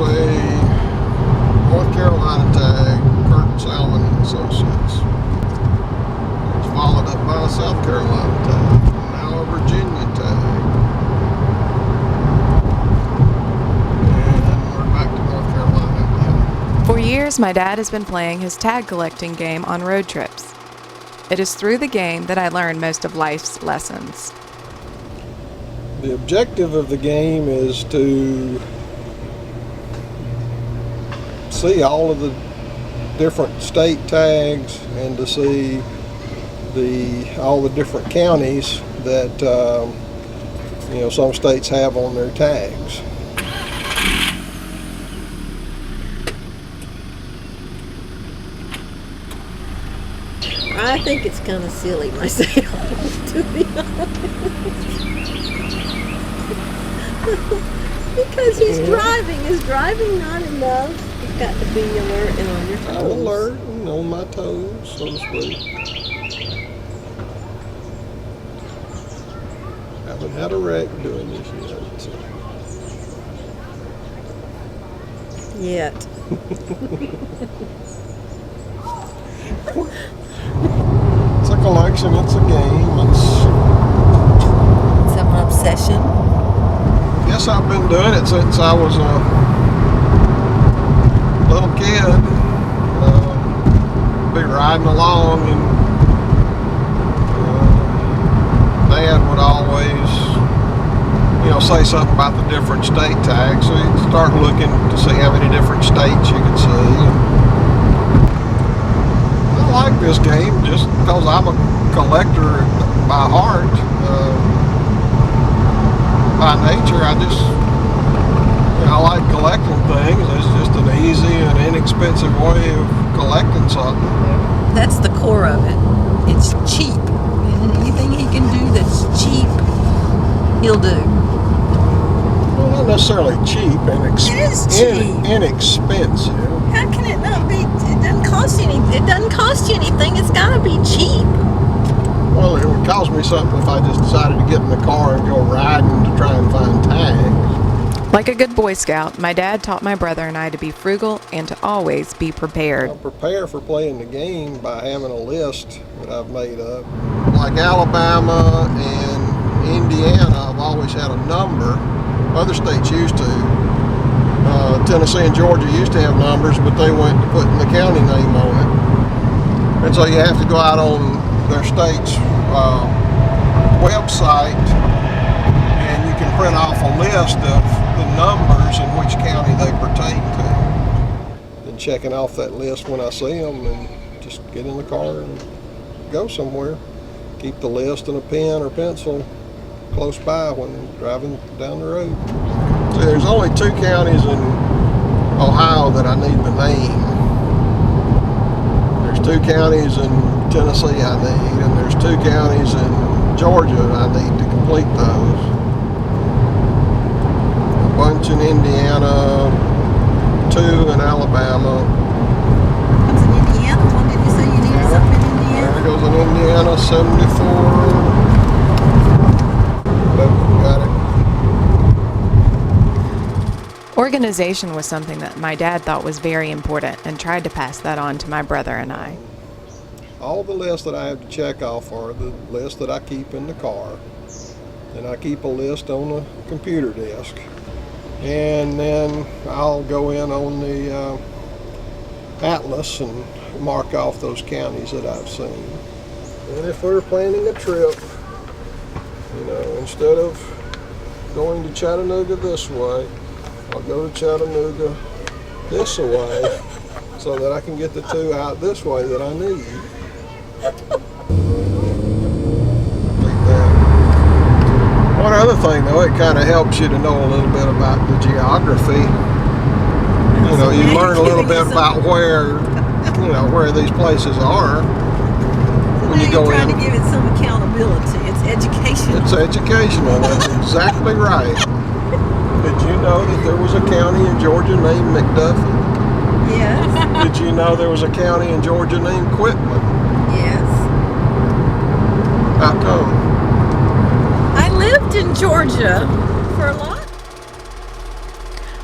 a North Carolina tag, Kurt Salmon and Associates. It was followed up by a South Carolina tag, and now a Virginia tag. And we're back to North Carolina again. For years, my dad has been playing his tag collecting game on road trips. It is through the game that I learned most of life's lessons. The objective of the game is to see all of the different state tags and to see all the different counties that some states have on their tags. I think it's kind of silly myself, to be honest. Because he's driving. Is driving not enough? You've got to be alert and on your toes. I'm alert and on my toes, so to speak. Haven't had a wreck doing this yet. So. Yet. It's a collection, it's a game, it's Some obsession. Yes, I've been doing it since I was a little kid. Be riding along, and Dad would always, say something about the different state tags. So you'd start looking to see how many different states you could see. And I like this game just because I'm a collector by heart. By nature, I like collecting things. It's just an easy and inexpensive way of collecting something. That's the core of it. It's cheap. And anything he can do that's cheap, he'll do. Well, not necessarily cheap and It is cheap. Inexpensive. How can it not be? It doesn't cost you anything. It's got to be cheap. Well, it would cost me something if I just decided to get in the car and go riding to try and find tags. Like a good Boy Scout, my dad taught my brother and I to be frugal and to always be prepared. I prepare for playing the game by having a list that I've made up. Like Alabama and Indiana, I've always had a number. Other states used to. Tennessee and Georgia used to have numbers, but they went to putting the county name on it. And so you have to go out on their state's website, and you can print off a list of the numbers and which county they pertain to. And checking off that list when I see them, and just get in the car and go somewhere. Keep the list and a pen or pencil close by when driving down the road. See, there's only 2 counties in Ohio that I need the name. There's 2 counties in Tennessee I need, and there's 2 counties in Georgia that I need to complete those. A bunch in Indiana, 2 in Alabama. What's in Indiana? When did you say you needed something in Indiana? There goes in Indiana, 74. Got it. Organization was something that my dad thought was very important and tried to pass that on to my brother and I. All the lists that I have to check off are the lists that I keep in the car. And I keep a list on the computer desk. And then I'll go in on the atlas and mark off those counties that I've seen. And if we're planning a trip, instead of going to Chattanooga this way, I'll go to Chattanooga this way so that I can get the 2 out this way that I need. One other thing, though, it kind of helps you to know a little bit about the geography. You learn a little bit about where these places are when you go in. You're trying to give it some accountability. It's educational. It's educational. That's exactly right. Did you know that there was a county in Georgia named McDuffie? Yes. Did you know there was a county in Georgia named Quitman? Yes. How come? I lived in Georgia for a lot.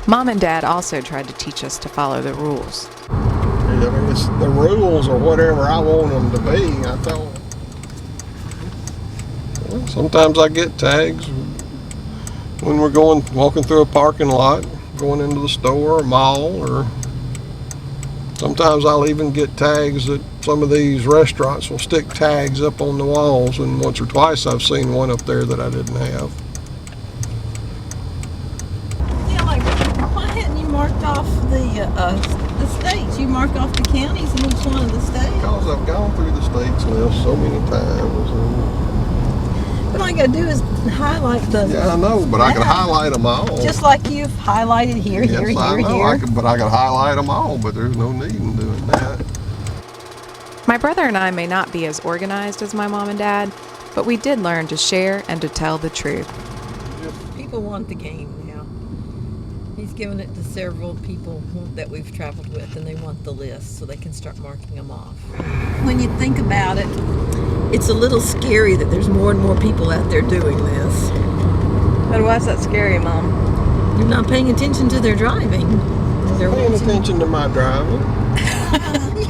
Mom and Dad also tried to teach us to follow the rules. I mean, it's the rules or whatever I want them to be. I told them. Well, sometimes I get tags when we're walking through a parking lot, going into the store or mall, or sometimes I'll even get tags that some of these restaurants will stick tags up on the walls, and once or twice I've seen one up there that I didn't have. Yeah, like, why hadn't you marked off the states? You mark off the counties in each one of the states. Because I've gone through the states list so many times. What I gotta do is highlight the. Yeah, I know, but I can highlight them all. Just like you've highlighted here, Yes, here, I here, know. here. But I can highlight them all, but there's no need in doing that. My brother and I may not be as organized as my mom and dad, but we did learn to share and to tell the truth. People want the game now. He's given it to several people that we've traveled with, and they want the list so they can start marking them off. When you think about it, it's a little scary that there's more and more people out there doing this. But why is that scary, Mom? They're not paying attention to their driving. They're Paying watching. attention to my driving. Honey,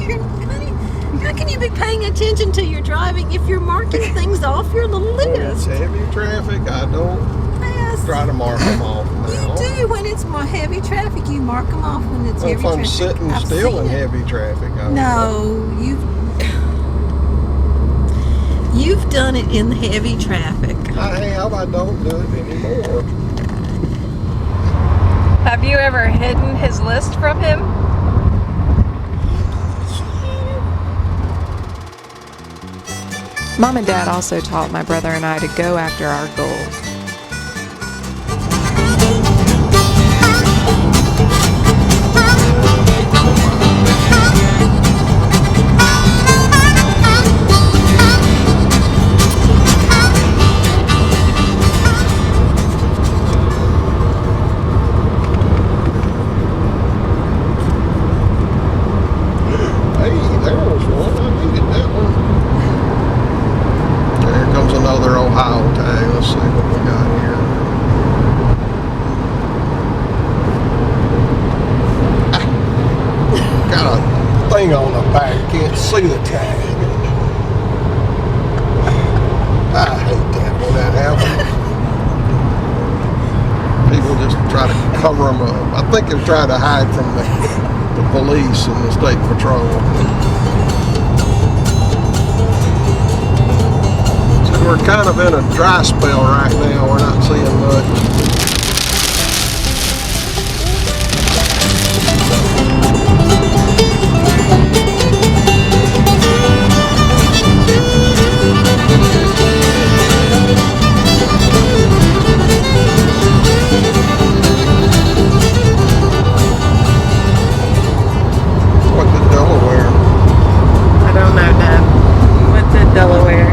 how can you be paying attention to your driving if you're marking things off your little When it's list? heavy traffic, I don't Yes. try to mark them off now. You do. When it's more heavy traffic, you mark them off when it's Well, heavy if I'm traffic. sitting I've still seen in it. heavy traffic, I No, you've done it in heavy traffic. I have. I don't do it anymore. Have you ever hidden his list from him? Mom and Dad also taught my brother and I to go after our goals. Hey, there was one. I needed that one. There comes another Ohio tag. Let's see what we got here. Got a thing on the back. Can't see the tag. I hate that when that happens. People just try to cover them up. I think they're trying to hide from the police and the state patrol. So we're kind of in a dry spell right now. We're not seeing much. What the Delaware? I don't know, Dad. What's in Delaware?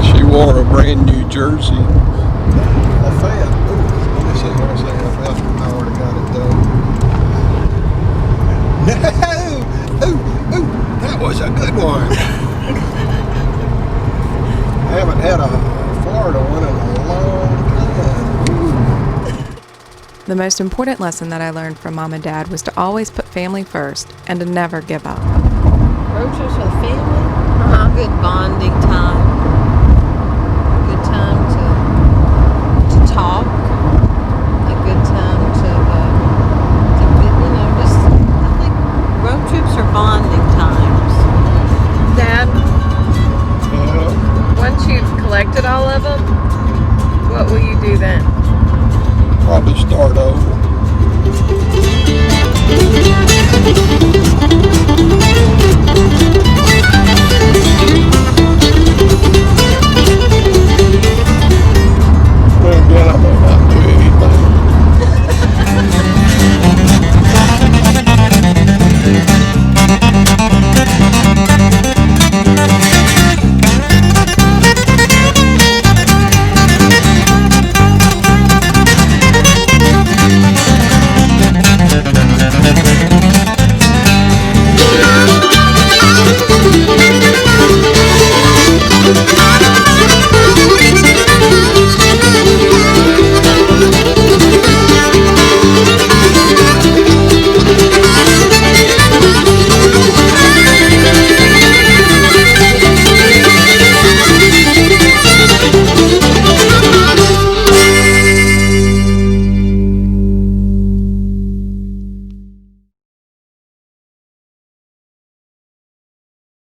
She wore a brand new jersey. Lafayette. Ooh, let me see what I say. Lafayette. I already got it done. No! Ooh, that was a good one. I haven't had a Florida one in a long time. The most important lesson that I learned from Mom and Dad was to always put family first and to never give up. Road trips with family. Good bonding time.